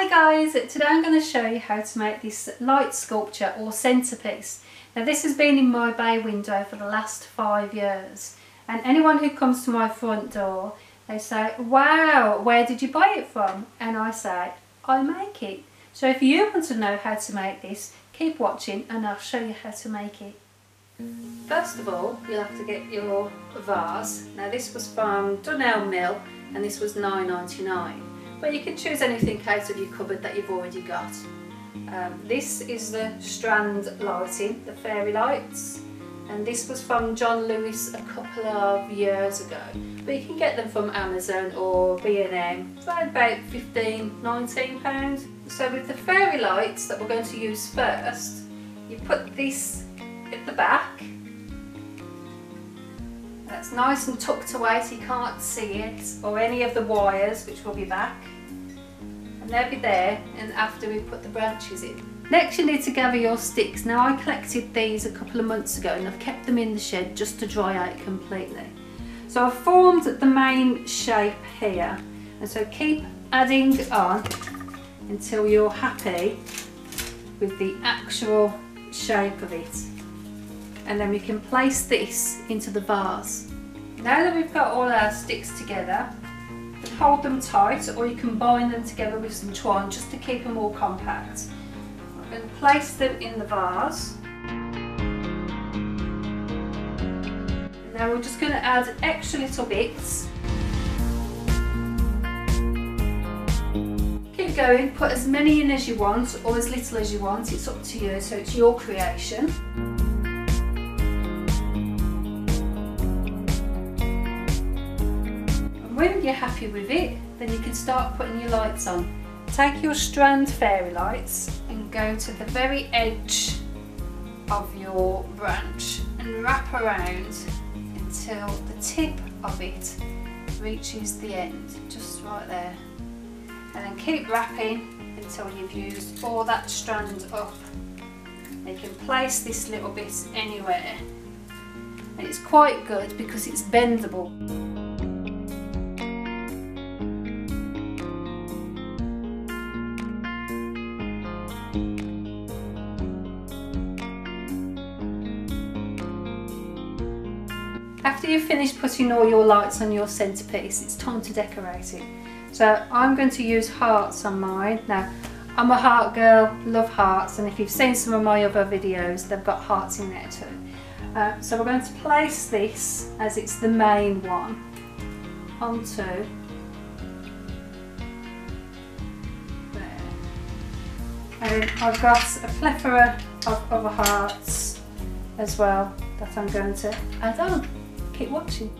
Hi guys, today I'm going to show you how to make this light sculpture or centrepiece. Now this has been in my bay window for the last 5 years, and anyone who comes to my front door, they say, wow, where did you buy it from? And I say, I make it. So if you want to know how to make this, keep watching and I'll show you how to make it. First of all, you'll have to get your vase. Now this was from Dunelm Mill and this was $9.99. But you can choose anything out of your cupboard that you've already got. This is the strand lighting, the fairy lights, and this was from John Lewis a couple of years ago. But you can get them from Amazon or B&M for about £15–19. So with the fairy lights that we're going to use first, you put this at the back. That's nice and tucked away so you can't see it, or any of the wires, which will be back. And they'll be there, and after we put the branches in. Next you need to gather your sticks. Now I collected these a couple of months ago and I've kept them in the shed just to dry out completely. So I've formed the main shape here, and so keep adding on until you're happy with the actual shape of it. And then we can place this into the vase. Now that we've got all our sticks together, you can hold them tight or you can bind them together with some twine just to keep them all compact. I'm going to place them in the vase. Now we're just going to add extra little bits. Keep going, put as many in as you want or as little as you want, it's up to you, so it's your creation. When you're happy with it, then you can start putting your lights on. Take your strand fairy lights and go to the very edge of your branch and wrap around until the tip of it reaches the end, just right there. And then keep wrapping until you've used all that strand up. And you can place this little bit anywhere. And it's quite good because it's bendable. After you've finished putting all your lights on your centrepiece, it's time to decorate it. So I'm going to use hearts on mine. Now, I'm a heart girl, love hearts, and if you've seen some of my other videos, they've got hearts in there too. So we're going to place this, as it's the main one, onto there. And I've got a plethora of other hearts as well that I'm going to add on. Keep watching.